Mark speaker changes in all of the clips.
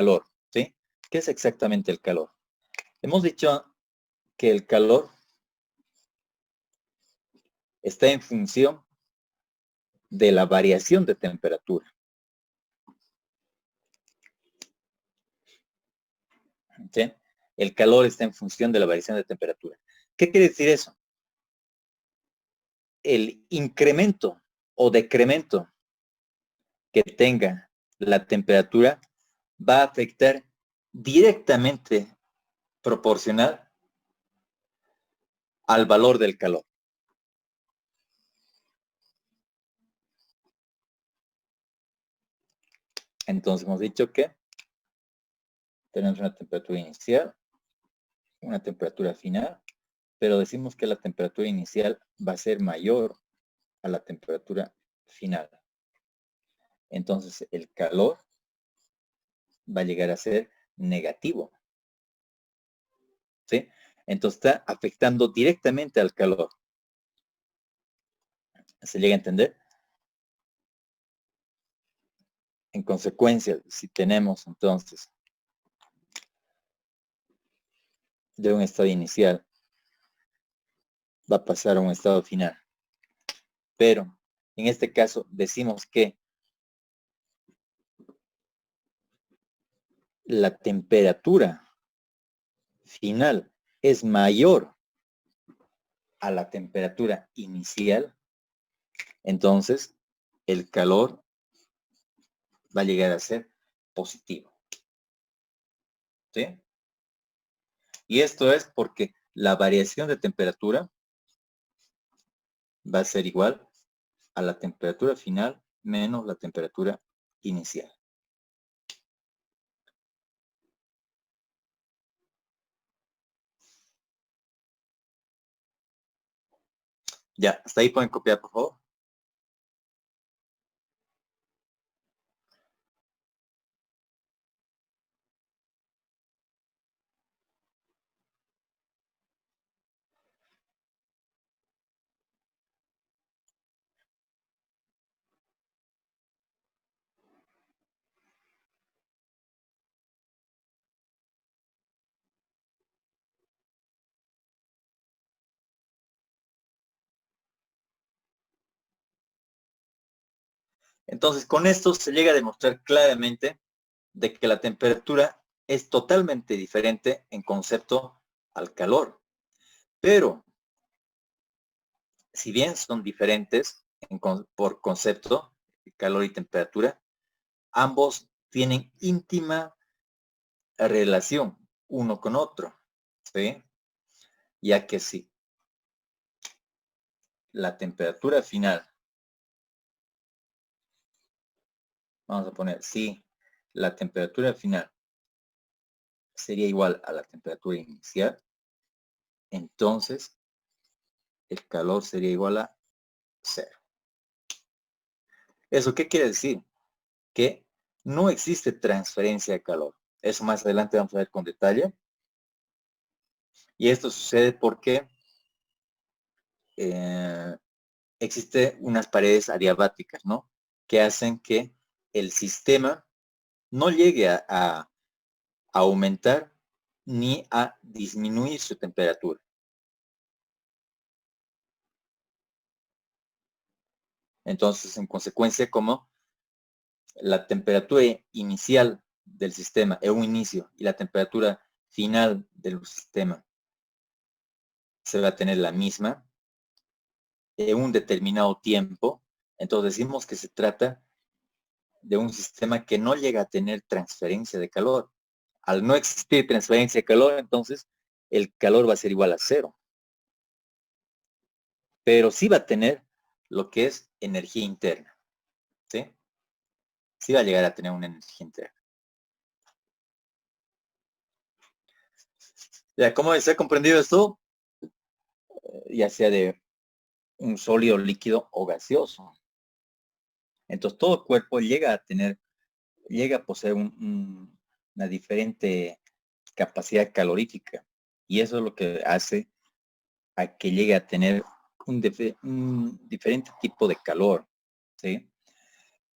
Speaker 1: calor, ¿sí? ¿Qué es exactamente el calor? Hemos dicho que el calor está en función de la variación de temperatura, ¿sí? El calor está en función de la variación de temperatura. ¿Qué quiere decir eso? El incremento o decremento que tenga la temperatura va a afectar directamente proporcional al valor del calor. Entonces hemos dicho que tenemos una temperatura inicial, una temperatura final, pero decimos que la temperatura inicial va a ser mayor a la temperatura final. Entonces el calor va a llegar a ser negativo, ¿sí? Entonces está afectando directamente al calor. ¿Se llega a entender? En consecuencia, si tenemos entonces de un estado inicial, va a pasar a un estado final. Pero en este caso decimos que la temperatura final es mayor a la temperatura inicial, entonces el calor va a llegar a ser positivo, ¿sí? Y esto es porque la variación de temperatura va a ser igual a la temperatura final menos la temperatura inicial. Ya, hasta ahí pueden copiar, por favor. Entonces, con esto se llega a demostrar claramente de que la temperatura es totalmente diferente en concepto al calor. Pero, si bien son diferentes por concepto, calor y temperatura, ambos tienen íntima relación uno con otro, ¿sí? Ya que si la temperatura final, vamos a poner, si la temperatura final sería igual a la temperatura inicial, entonces el calor sería igual a 0. ¿Eso qué quiere decir? Que no existe transferencia de calor. Eso más adelante vamos a ver con detalle. Y esto sucede porque existe unas paredes adiabáticas, ¿no? Que hacen que el sistema no llegue a aumentar ni a disminuir su temperatura. Entonces, en consecuencia, como la temperatura inicial del sistema es un inicio y la temperatura final del sistema se va a tener la misma en un determinado tiempo, entonces decimos que se trata de un sistema que no llega a tener transferencia de calor. Al no existir transferencia de calor, entonces el calor va a ser igual a 0. Pero sí va a tener lo que es energía interna, ¿sí? Sí va a llegar a tener una energía interna. Ya, ¿cómo se ha comprendido esto? Ya sea de un sólido, líquido o gaseoso. Entonces todo el cuerpo llega a poseer una diferente capacidad calorífica. Y eso es lo que hace a que llegue a tener un diferente tipo de calor, ¿sí?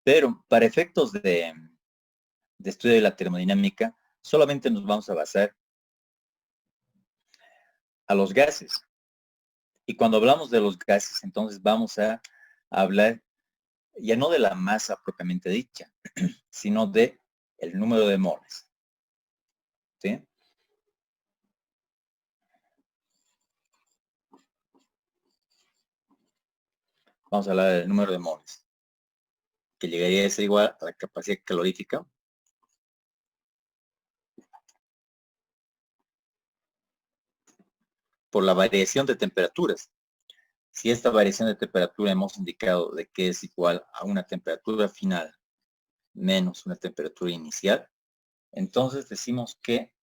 Speaker 1: Pero para efectos de estudio de la termodinámica, solamente nos vamos a basar a los gases. Y cuando hablamos de los gases, entonces vamos a hablar ya no de la masa propiamente dicha, sino de el número de moles. ¿Sí? Vamos a hablar del número de moles, que llegaría a ser igual a la capacidad calorífica por la variación de temperaturas. Si esta variación de temperatura hemos indicado de que es igual a una temperatura final menos una temperatura inicial, entonces decimos que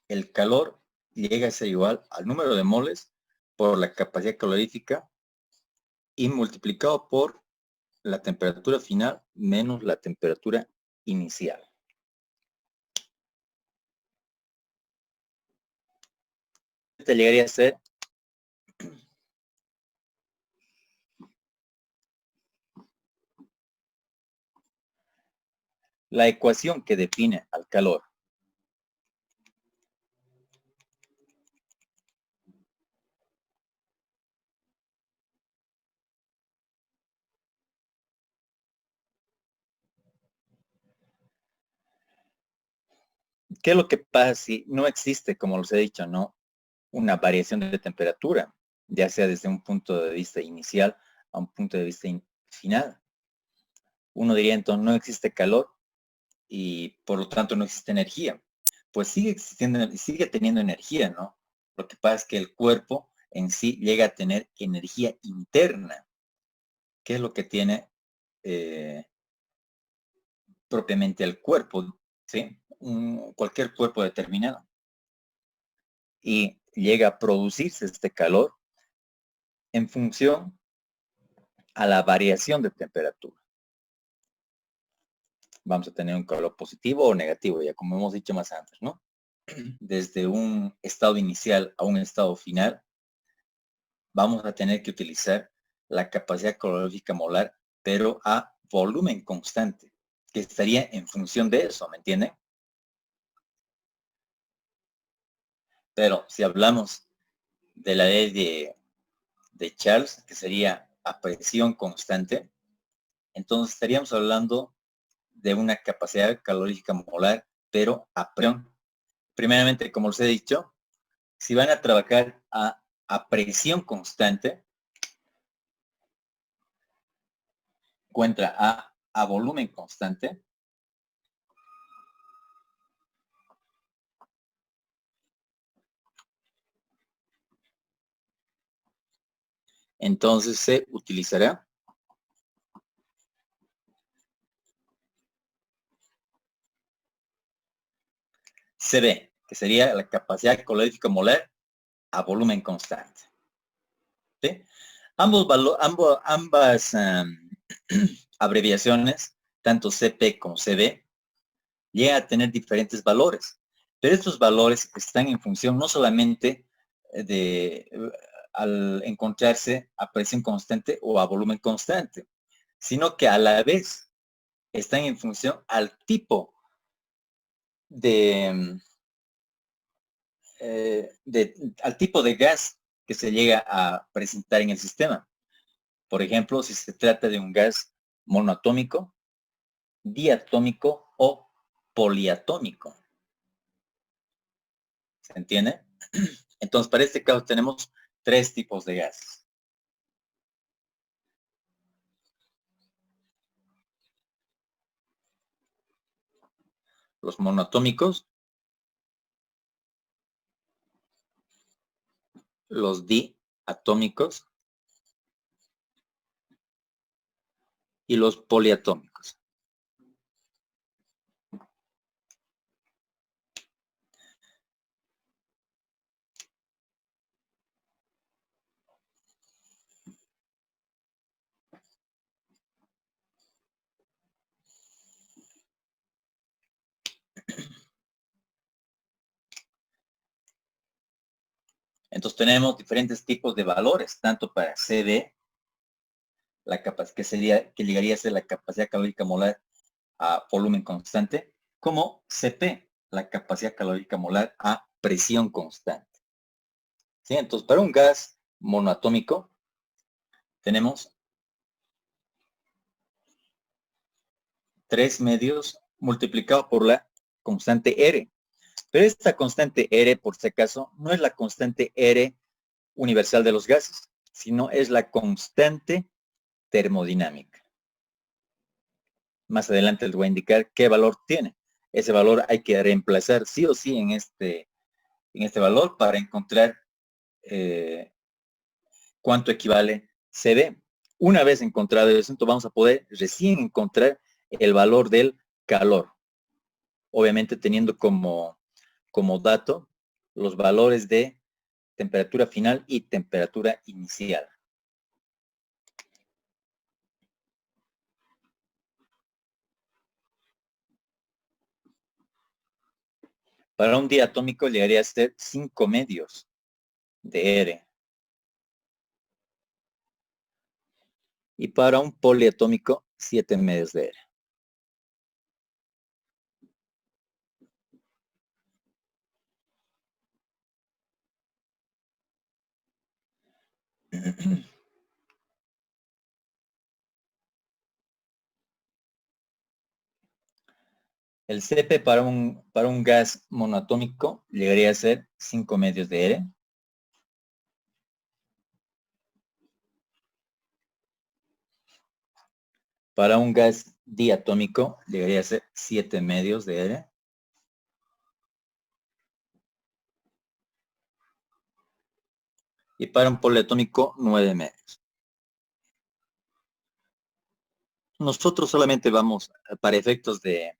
Speaker 1: el calor llega a ser igual al número de moles por la capacidad calorífica y multiplicado por la temperatura final menos la temperatura inicial. Este llegaría a ser la ecuación que define al calor. ¿Qué es lo que pasa si no existe, como les he dicho, no una variación de temperatura, ya sea desde un punto de vista inicial a un punto de vista final? Uno diría entonces no existe calor y por lo tanto no existe energía. Pues sigue existiendo, sigue teniendo energía, ¿no? Lo que pasa es que el cuerpo en sí llega a tener energía interna. ¿Qué es lo que tiene propiamente el cuerpo? ¿Sí? Cualquier cuerpo determinado. Y llega a producirse este calor en función a la variación de temperatura. Vamos a tener un calor positivo o negativo, ya como hemos dicho más antes, ¿no? Desde un estado inicial a un estado final, vamos a tener que utilizar la capacidad calorífica molar, pero a volumen constante, que estaría en función de eso, ¿me entienden? Pero si hablamos de la ley de Charles, que sería a presión constante, entonces estaríamos hablando de una capacidad calorífica molar, pero a presión. Primeramente, como les he dicho, si van a trabajar a presión constante, encuentra a volumen constante, entonces se utilizará CB, que sería la capacidad calorífica molar a volumen constante. ¿Sí? Ambas abreviaciones, tanto CP como CB, llegan a tener diferentes valores, pero estos valores están en función no solamente de al encontrarse a presión constante o a volumen constante, sino que a la vez están en función al tipo de, al tipo de gas que se llega a presentar en el sistema. Por ejemplo, si se trata de un gas monoatómico, diatómico o poliatómico. ¿Se entiende? Entonces, para este caso tenemos tres tipos de gases. Los monoatómicos, los diatómicos y los poliatómicos. Entonces tenemos diferentes tipos de valores, tanto para CD, la capacidad que llegaría a ser la capacidad calórica molar a volumen constante, como Cp, la capacidad calórica molar a presión constante. ¿Sí? Entonces, para un gas monoatómico tenemos 3 medios multiplicado por la constante R. Pero esta constante R, por si acaso, no es la constante R universal de los gases, sino es la constante termodinámica. Más adelante les voy a indicar qué valor tiene. Ese valor hay que reemplazar sí o sí en este valor para encontrar cuánto equivale CD. Una vez encontrado eso, entonces vamos a poder recién encontrar el valor del calor. Obviamente teniendo como dato los valores de temperatura final y temperatura inicial. Para un diatómico llegaría a ser 5 medios de R. Y para un poliatómico, 7 medios de R. El Cp para un gas monoatómico llegaría a ser 5 medios de R. Para un gas diatómico llegaría a ser 7 medios de R. Y para un poliatómico, 9 medios. Nosotros solamente vamos, para efectos de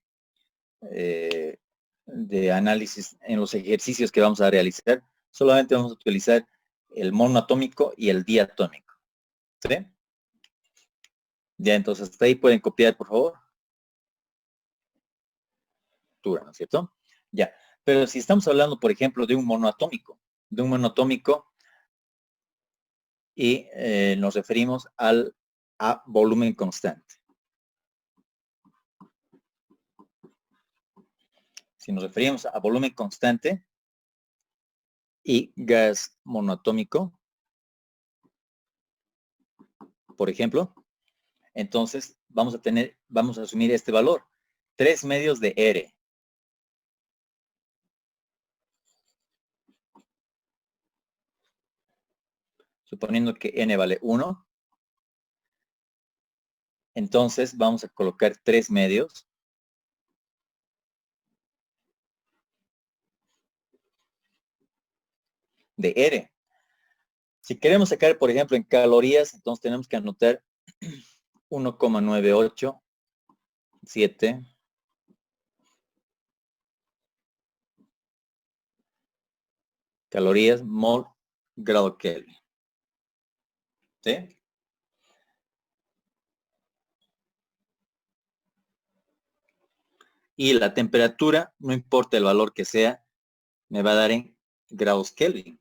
Speaker 1: análisis en los ejercicios que vamos a realizar, solamente vamos a utilizar el monoatómico y el diatómico. ¿Sí? Ya, entonces hasta ahí pueden copiar, por favor. ¿No es cierto? Ya, pero si estamos hablando, por ejemplo, de un monoatómico y nos referimos a volumen constante. Si nos referimos a volumen constante y gas monoatómico, por ejemplo, entonces vamos a asumir este valor, 3 medios de R. Suponiendo que N vale 1, entonces vamos a colocar 3 medios de R. Si queremos sacar, por ejemplo, en calorías, entonces tenemos que anotar 1,987 calorías mol grado Kelvin. ¿Sí? Y la temperatura, no importa el valor que sea, me va a dar en grados Kelvin.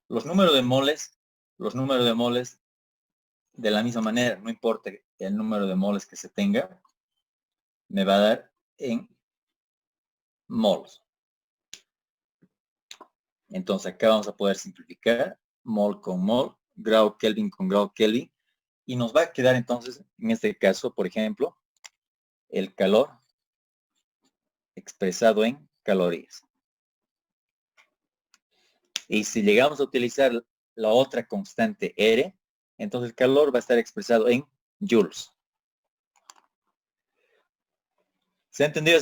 Speaker 1: Los números de moles, de la misma manera, no importa el número de moles que se tenga, me va a dar en mols. Entonces acá vamos a poder simplificar mol con mol, grado Kelvin con grado Kelvin, y nos va a quedar entonces, en este caso, por ejemplo, el calor expresado en calorías. Y si llegamos a utilizar la otra constante R, entonces el calor va a estar expresado en joules. ¿Se ha entendido?